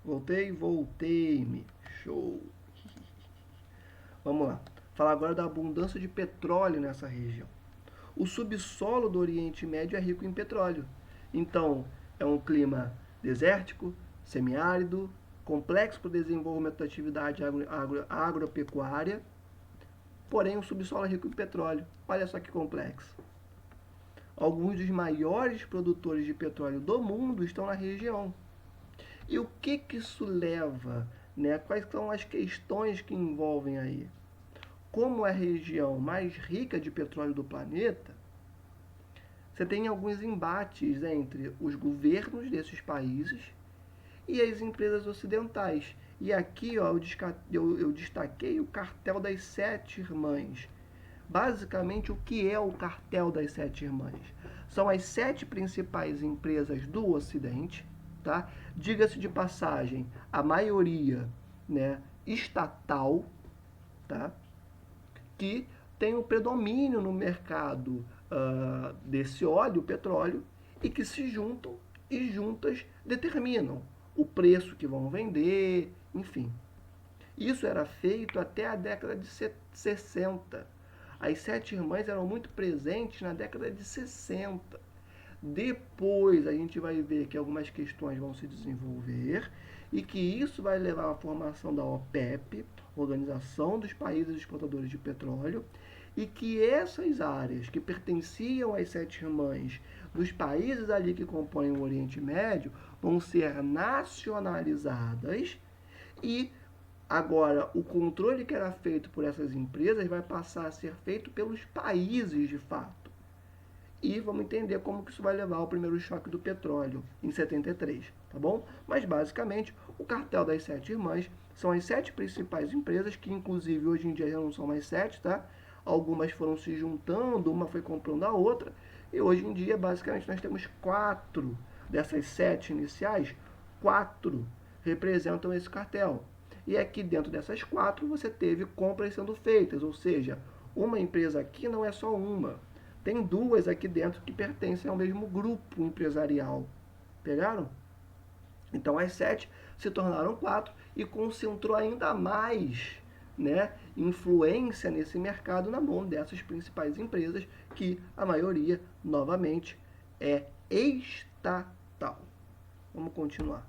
Voltei-me. Show. Vamos lá. Falar agora da abundância de petróleo nessa região. O subsolo do Oriente Médio é rico em petróleo. Então, é um clima desértico, semiárido, complexo para o desenvolvimento da atividade agropecuária, porém o subsolo é rico em petróleo. Olha só que complexo. Alguns dos maiores produtores de petróleo do mundo estão na região. E o que isso leva, né? Quais são as questões que envolvem aí? Como é a região mais rica de petróleo do planeta, você tem alguns embates entre os governos desses países e as empresas ocidentais. E aqui ó, eu destaquei o cartel das Sete Irmãs. Basicamente, o que é o cartel das Sete Irmãs? São as 7 principais empresas do Ocidente, tá? Diga-se de passagem, a maioria, né, estatal, tá? Que tem o predomínio no mercado desse óleo, petróleo, e que se juntam e juntas determinam o preço que vão vender, enfim. Isso era feito até a década de 60. As Sete Irmãs eram muito presentes na década de 60. Depois a gente vai ver que algumas questões vão se desenvolver e que isso vai levar à formação da OPEP, Organização dos Países Exportadores de Petróleo, e que essas áreas que pertenciam às Sete Irmãs dos países ali que compõem o Oriente Médio vão ser nacionalizadas e agora o controle que era feito por essas empresas vai passar a ser feito pelos países de fato. E vamos entender como que isso vai levar ao primeiro choque do petróleo em 73, tá bom? Mas basicamente, o cartel das Sete Irmãs são as 7 principais empresas, que inclusive hoje em dia já não são mais 7, tá? Algumas foram se juntando, uma foi comprando a outra, e hoje em dia basicamente nós temos 4 dessas 7 iniciais, 4 representam esse cartel. E aqui dentro dessas 4 você teve compras sendo feitas, ou seja, uma empresa aqui não é só uma. Tem 2 aqui dentro que pertencem ao mesmo grupo empresarial. Pegaram? Então as 7 se tornaram 4 e concentrou ainda mais, né, influência nesse mercado na mão dessas principais empresas, que a maioria, novamente, é estatal. Vamos continuar.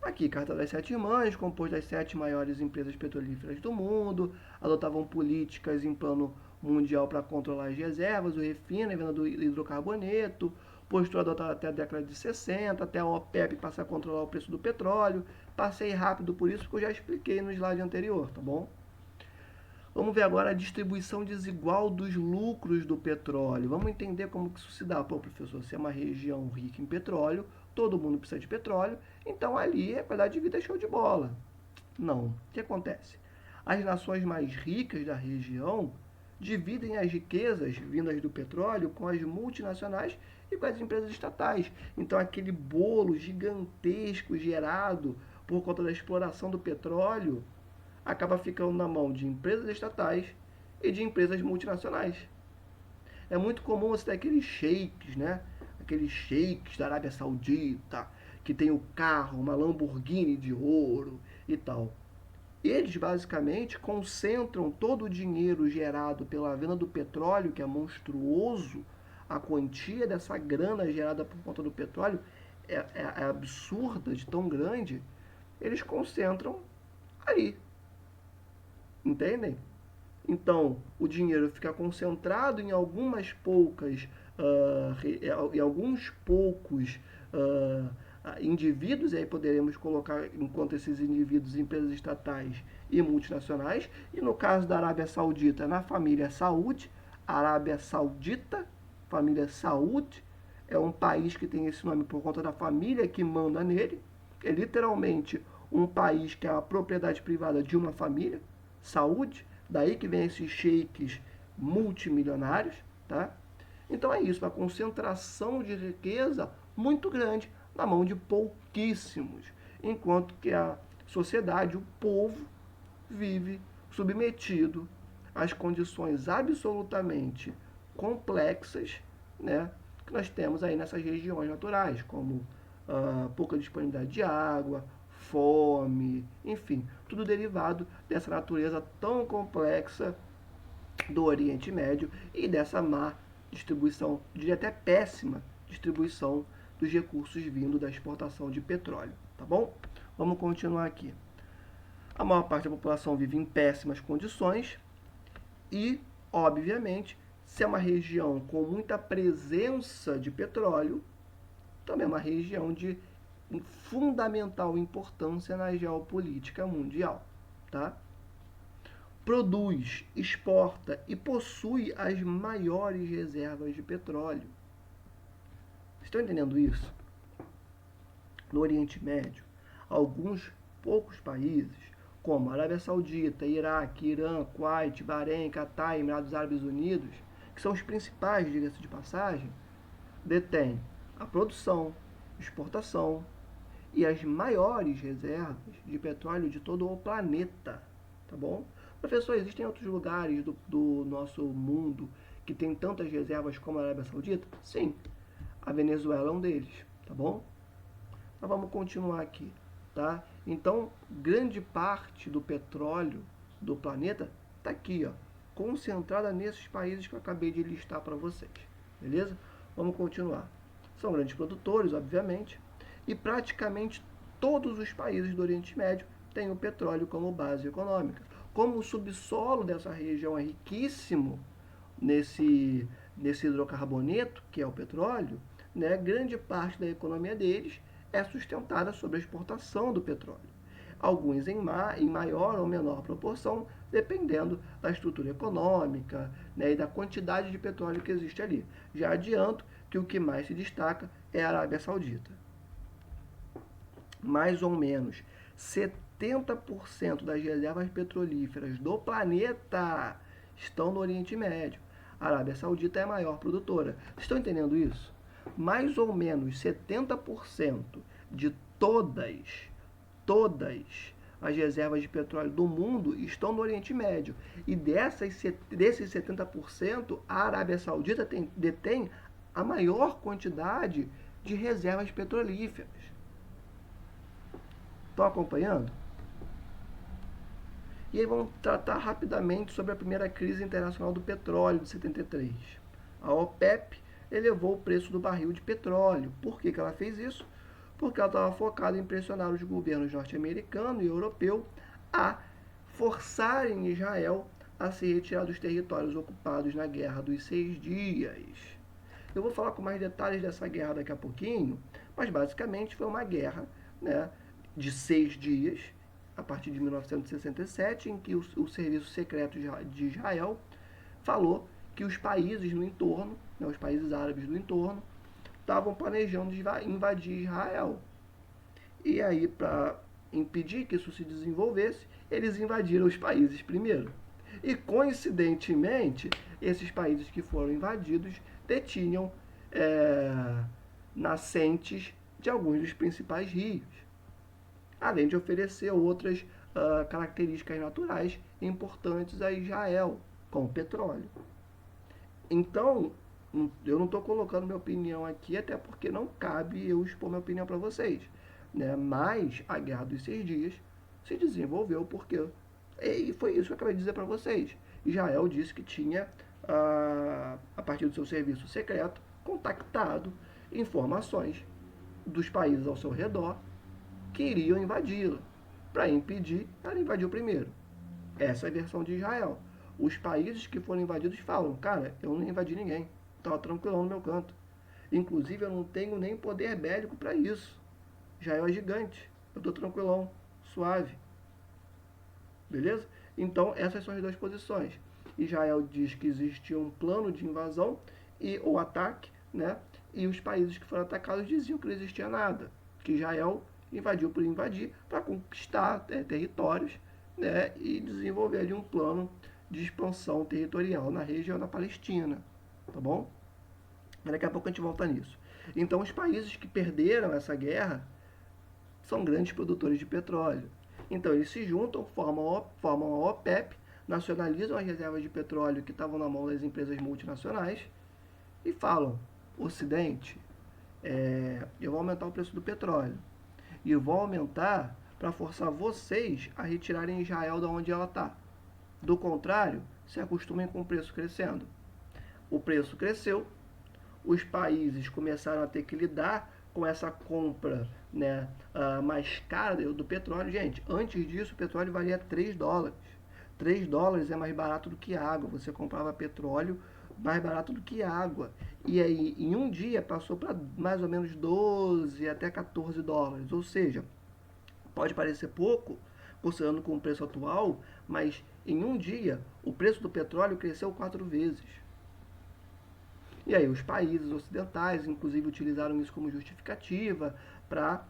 Aqui, carta das Sete Irmãs, composto das 7 maiores empresas petrolíferas do mundo, adotavam políticas em plano mundial para controlar as reservas, o refino e venda do hidrocarboneto, postura adotada até a década de 60, até a OPEP passar a controlar o preço do petróleo. Passei rápido por isso, porque eu já expliquei no slide anterior, tá bom? Vamos ver agora a distribuição desigual dos lucros do petróleo. Vamos entender como que isso se dá. Pô, professor, se é uma região rica em petróleo, todo mundo precisa de petróleo, então ali a qualidade de vida é show de bola. Não. O que acontece? As nações mais ricas da região dividem as riquezas vindas do petróleo com as multinacionais e com as empresas estatais. Então aquele bolo gigantesco gerado por conta da exploração do petróleo acaba ficando na mão de empresas estatais e de empresas multinacionais. É muito comum você ter aqueles sheiks, né? Aqueles sheiks da Arábia Saudita, que tem o carro, uma Lamborghini de ouro e tal. Eles basicamente concentram todo o dinheiro gerado pela venda do petróleo, que é monstruoso, a quantia dessa grana gerada por conta do petróleo é absurda, de tão grande, eles concentram aí. Entendem? Então, o dinheiro fica concentrado em algumas poucas, em alguns poucos indivíduos, e aí poderemos colocar, enquanto esses indivíduos, empresas estatais e multinacionais, e no caso da Arábia Saudita, na família Saud, Arábia Saudita, família Saud, é um país que tem esse nome por conta da família que manda nele, é literalmente um país que é a propriedade privada de uma família, Saúde, daí que vem esses sheiks multimilionários, tá? Então é isso, uma concentração de riqueza muito grande na mão de pouquíssimos, enquanto que a sociedade, o povo, vive submetido às condições absolutamente complexas, né, que nós temos aí nessas regiões naturais, como pouca disponibilidade de água, fome, enfim, tudo derivado dessa natureza tão complexa do Oriente Médio e dessa má distribuição, diria até péssima distribuição dos recursos vindo da exportação de petróleo, tá bom? Vamos continuar aqui. A maior parte da população vive em péssimas condições e, obviamente, se é uma região com muita presença de petróleo, também é uma região de fundamental importância na geopolítica mundial, tá? Produz, exporta e possui as maiores reservas de petróleo. Estão entendendo isso? No Oriente Médio, alguns poucos países, como Arábia Saudita, Iraque, Irã, Kuwait, Bahrein, Catar e Emirados Árabes Unidos, que são os principais, diga-se de passagem, detêm a produção, exportação e as maiores reservas de petróleo de todo o planeta, tá bom? Professor, existem outros lugares do nosso mundo que tem tantas reservas como a Arábia Saudita? Sim, a Venezuela é um deles, tá bom? Mas vamos continuar aqui, tá? Então, grande parte do petróleo do planeta está aqui, ó, concentrada nesses países que eu acabei de listar para vocês, beleza? Vamos continuar. São grandes produtores, obviamente, e praticamente todos os países do Oriente Médio têm o petróleo como base econômica. Como o subsolo dessa região é riquíssimo nesse hidrocarboneto, que é o petróleo, né, grande parte da economia deles é sustentada sobre a exportação do petróleo. Alguns em maior ou menor proporção, dependendo da estrutura econômica, né, e da quantidade de petróleo que existe ali. Já adianto que o que mais se destaca é a Arábia Saudita. Mais ou menos 70% das reservas petrolíferas do planeta estão no Oriente Médio. A Arábia Saudita é a maior produtora. Estão entendendo isso? Mais ou menos 70% de todas as reservas de petróleo do mundo estão no Oriente Médio. E desses 70%, a Arábia Saudita detém a maior quantidade de reservas petrolíferas. Estão acompanhando? E aí vamos tratar rapidamente sobre a primeira crise internacional do petróleo de 73. A OPEP elevou o preço do barril de petróleo. Por que ela fez isso? Porque ela estava focada em pressionar os governos norte-americano e europeu a forçarem Israel a se retirar dos territórios ocupados na Guerra dos 6 Dias. Eu vou falar com mais detalhes dessa guerra daqui a pouquinho, mas basicamente foi uma guerra, né, de 6 dias, a partir de 1967, em que o Serviço Secreto de Israel falou que os países no entorno, né, os países árabes do entorno, estavam planejando invadir Israel. E aí, para impedir que isso se desenvolvesse, eles invadiram os países primeiro. E, coincidentemente, esses países que foram invadidos detinham nascentes de alguns dos principais rios, além de oferecer outras características naturais importantes a Israel, como petróleo. Então, eu não estou colocando minha opinião aqui, até porque não cabe eu expor minha opinião para vocês, né? Mas a Guerra dos 6 Dias se desenvolveu porque, e foi isso que eu acabei de dizer para vocês, Israel disse que tinha, a partir do seu serviço secreto, contactado informações dos países ao seu redor que iriam invadi-la. Para impedir, ela invadiu primeiro. Essa é a versão de Israel. Os países que foram invadidos falam, cara, eu não invadi ninguém, estava tranquilão no meu canto. Inclusive, eu não tenho nem poder bélico para isso. Israel é gigante, eu estou tranquilão, suave. Beleza? Então, essas são as duas posições. Israel diz que existia um plano de invasão e o ataque, né? E os países que foram atacados diziam que não existia nada, que Israel invadiu por invadir para conquistar territórios, né? E desenvolver ali um plano de expansão territorial na região da Palestina, tá bom? Daqui a pouco a gente volta nisso. Então, os países que perderam essa guerra são grandes produtores de petróleo. Então, eles se juntam, formam a OPEP, nacionalizam as reservas de petróleo que estavam na mão das empresas multinacionais e falam, Ocidente, eu vou aumentar o preço do petróleo. E eu vou aumentar para forçar vocês a retirarem Israel de onde ela está. Do contrário, se acostumem com o preço crescendo. O preço cresceu, os países começaram a ter que lidar com essa compra, né, mais cara do petróleo. Gente, antes disso o petróleo valia 3 dólares. 3 dólares é mais barato do que água. Você comprava petróleo mais barato do que água. E aí, em um dia, passou para mais ou menos 12 até 14 dólares. Ou seja, pode parecer pouco, considerando com o preço atual, mas em um dia o preço do petróleo cresceu 4 vezes. E aí os países ocidentais, inclusive, utilizaram isso como justificativa para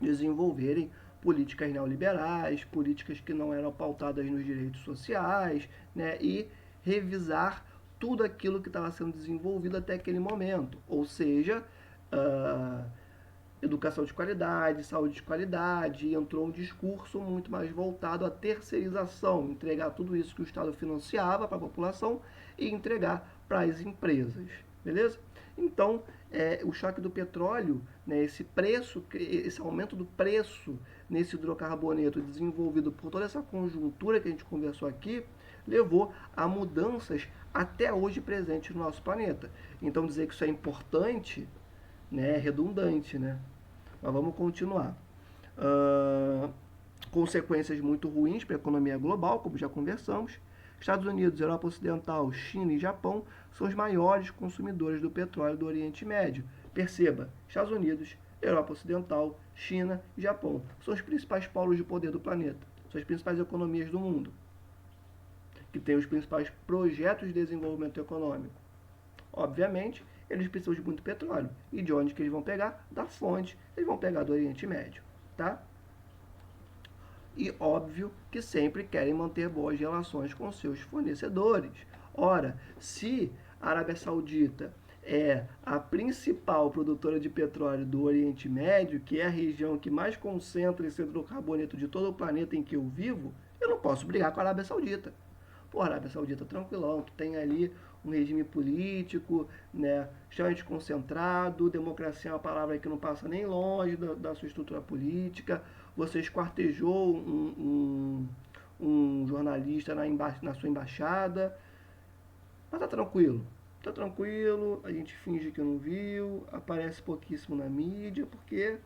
desenvolverem políticas neoliberais, políticas que não eram pautadas nos direitos sociais, né, e revisar tudo aquilo que estava sendo desenvolvido até aquele momento. Ou seja, educação de qualidade, saúde de qualidade, e entrou um discurso muito mais voltado à terceirização, entregar tudo isso que o Estado financiava para a população e entregar para as empresas, beleza? Então, o choque do petróleo, né, esse preço, esse aumento do preço nesse hidrocarboneto desenvolvido por toda essa conjuntura que a gente conversou aqui, levou a mudanças até hoje presentes no nosso planeta. Então, dizer que isso é importante, né, é redundante, né? Mas vamos continuar. Consequências muito ruins para a economia global, como já conversamos. Estados Unidos, Europa Ocidental, China e Japão são os maiores consumidores do petróleo do Oriente Médio. Perceba, Estados Unidos, Europa Ocidental, China e Japão são os principais polos de poder do planeta. São as principais economias do mundo, que têm os principais projetos de desenvolvimento econômico. Obviamente, eles precisam de muito petróleo. E de onde que eles vão pegar? Da fonte. Eles vão pegar do Oriente Médio, tá? E óbvio que sempre querem manter boas relações com seus fornecedores. Ora, se a Arábia Saudita é a principal produtora de petróleo do Oriente Médio, que é a região que mais concentra esse hidrocarboneto de todo o planeta em que eu vivo, eu não posso brigar com a Arábia Saudita. Pô, a Arábia Saudita tranquilão, tu tem ali um regime político, né, extremamente concentrado, democracia é uma palavra que não passa nem longe da sua estrutura política, você esquartejou um jornalista na sua embaixada, mas tá tranquilo, a gente finge que não viu, aparece pouquíssimo na mídia, porque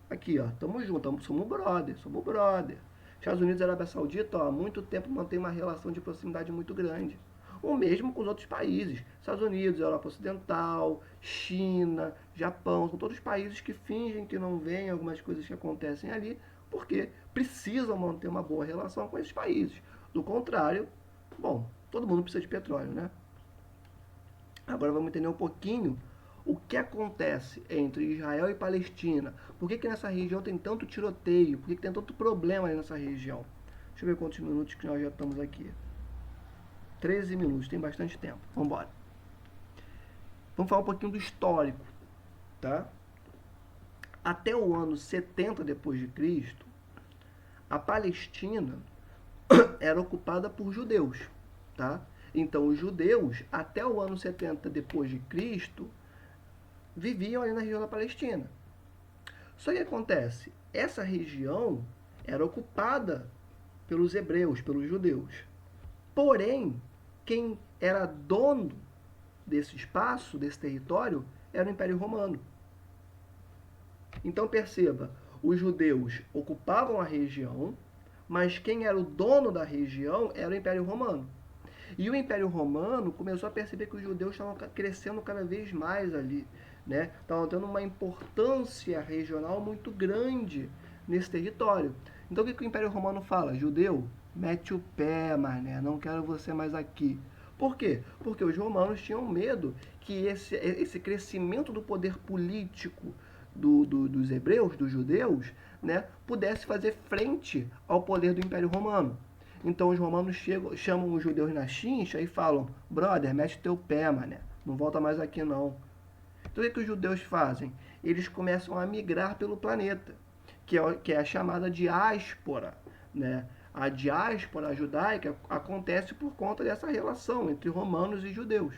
aqui, ó, tamo junto, somos brother. Estados Unidos e Arábia Saudita, ó, há muito tempo mantém uma relação de proximidade muito grande. O mesmo com os outros países. Estados Unidos, Europa Ocidental, China, Japão, são todos países que fingem que não veem algumas coisas que acontecem ali, porque precisam manter uma boa relação com esses países. Do contrário, bom, todo mundo precisa de petróleo, né? Agora vamos entender um pouquinho o que acontece entre Israel e Palestina. Por que nessa região tem tanto tiroteio? Por que tem tanto problema aí nessa região? Deixa eu ver quantos minutos que nós já estamos aqui. 13 minutos, tem bastante tempo. Vamos embora. Vamos falar um pouquinho do histórico, tá? Até o ano 70 depois de Cristo, a Palestina era ocupada por judeus, tá? Então os judeus, até o ano 70 depois de Cristo, viviam ali na região da Palestina. Só que acontece, essa região era ocupada pelos hebreus, pelos judeus. Porém, quem era dono desse espaço, desse território, era o Império Romano. Então perceba, os judeus ocupavam a região, mas quem era o dono da região era o Império Romano. E o Império Romano começou a perceber que os judeus estavam crescendo cada vez mais ali, né? Estavam tendo uma importância regional muito grande nesse território. Então o que o Império Romano fala? Judeu, mete o pé, mané, não quero você mais aqui. Por quê? Porque os romanos tinham medo que esse crescimento do poder político dos hebreus, dos judeus, né, pudesse fazer frente ao poder do Império Romano. Então os romanos chamam os judeus na chincha e falam: brother, mete teu pé, mané, não volta mais aqui não. Então o que os judeus fazem? Eles começam a migrar pelo planeta, que é a chamada diáspora, né? A diáspora judaica acontece por conta dessa relação entre romanos e judeus,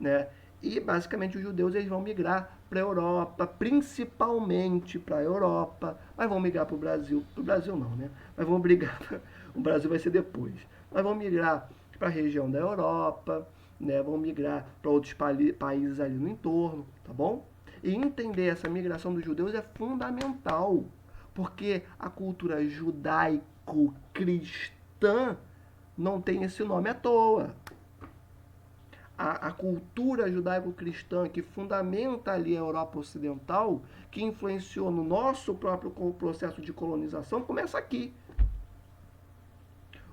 né? E basicamente os judeus eles vão migrar para a Europa, principalmente para a Europa, mas vão migrar para o Brasil. Para o Brasil não, né? Mas vão brigar. O Brasil vai ser depois. Mas vão migrar para a região da Europa, né? Vão migrar para outros países ali no entorno, tá bom? E entender essa migração dos judeus é fundamental, porque a cultura judaico-cristã não tem esse nome à toa. A cultura judaico-cristã que fundamenta ali a Europa Ocidental, que influenciou no nosso próprio processo de colonização, começa aqui.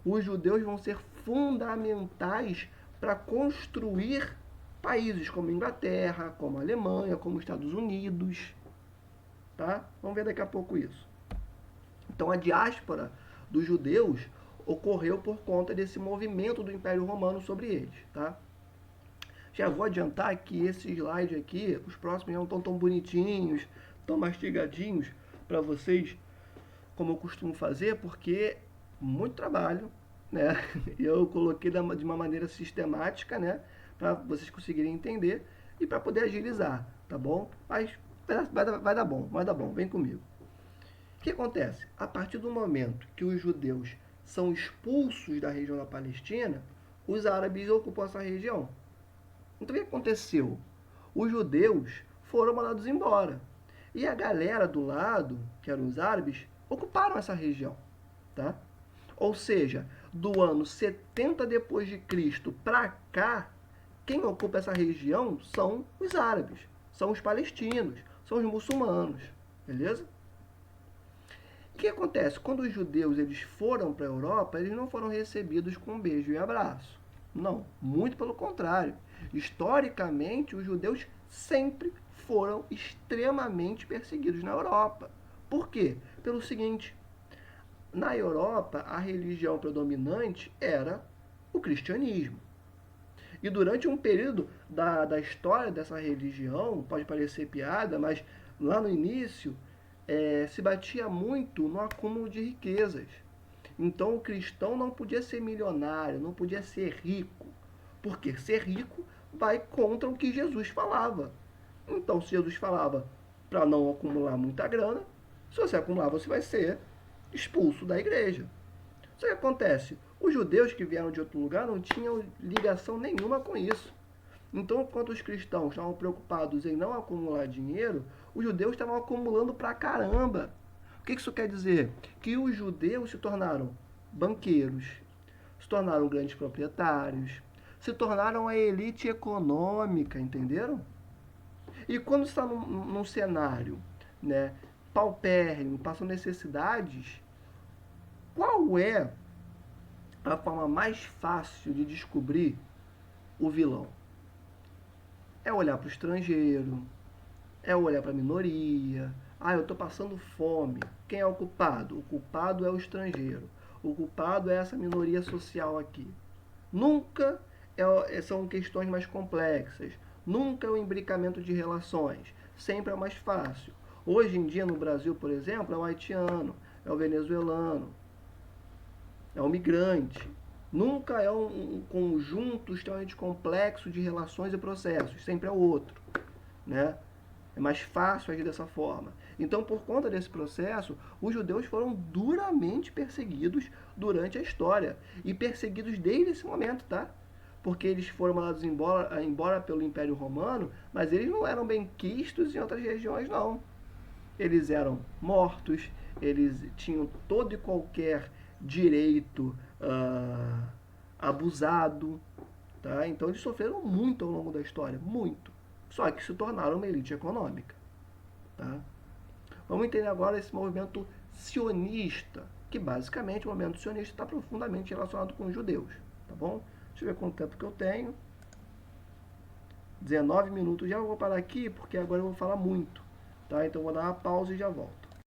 Os judeus vão ser fundamentais para construir países como Inglaterra, como Alemanha, como Estados Unidos. Tá? Vamos ver daqui a pouco isso. Então a diáspora dos judeus ocorreu por conta desse movimento do Império Romano sobre eles. Tá? Já vou adiantar que esse slide aqui, os próximos não estão tão bonitinhos, tão mastigadinhos para vocês, como eu costumo fazer, porque muito trabalho, né? Eu coloquei de uma maneira sistemática, né? Para vocês conseguirem entender e para poder agilizar, tá bom? Mas vai dar bom, vem comigo. O que acontece? A partir do momento que os judeus são expulsos da região da Palestina, os árabes ocupam essa região. Então o que aconteceu? Os judeus foram mandados embora. E a galera do lado, que eram os árabes, ocuparam essa região. Tá? Ou seja, do ano 70 depois de Cristo para cá, quem ocupa essa região são os árabes, são os palestinos, são os muçulmanos. Beleza? O que acontece? Quando os judeus eles foram para a Europa, eles não foram recebidos com um beijo e abraço. Não, muito pelo contrário. Historicamente, os judeus sempre foram extremamente perseguidos na Europa. Por quê? Pelo seguinte, na Europa, a religião predominante era o cristianismo. E durante um período da história dessa religião, pode parecer piada, mas lá no início, se batia muito no acúmulo de riquezas. Então o cristão não podia ser milionário, não podia ser rico, porque ser rico vai contra o que Jesus falava. Então, se Jesus falava para não acumular muita grana, se você acumular, você vai ser expulso da igreja. Isso que acontece? Os judeus que vieram de outro lugar não tinham ligação nenhuma com isso. Então, enquanto os cristãos estavam preocupados em não acumular dinheiro, os judeus estavam acumulando pra caramba. O que isso quer dizer? Que os judeus se tornaram banqueiros, se tornaram grandes proprietários, se tornaram a elite econômica, entenderam? E quando está num cenário, né, paupérrimo, passam necessidades, qual é a forma mais fácil de descobrir o vilão? É olhar para o estrangeiro, é olhar para a minoria. Ah, eu estou passando fome. Quem é o culpado? O culpado é o estrangeiro. O culpado é essa minoria social aqui. Nunca são questões mais complexas. Nunca é o imbricamento de relações. Sempre é mais fácil. Hoje em dia no Brasil, por exemplo, é o haitiano, é o venezuelano, é o migrante. Nunca é um conjunto extremamente complexo de relações e processos. Sempre é o outro, né? É mais fácil agir dessa forma. Então, por conta desse processo, os judeus foram duramente perseguidos durante a história. E perseguidos desde esse momento, tá? Porque eles foram mandados embora pelo Império Romano, mas eles não eram bem quistos em outras regiões, não. Eles eram mortos, eles tinham todo e qualquer direito abusado, tá? Então eles sofreram muito ao longo da história, muito. Só que se tornaram uma elite econômica, tá? Vamos entender agora esse movimento sionista, que basicamente o movimento sionista está profundamente relacionado com os judeus, tá bom? Deixa eu ver quanto tempo que eu tenho. 19 minutos, já vou parar aqui porque agora eu vou falar muito, tá? Então eu vou dar uma pausa e já volto.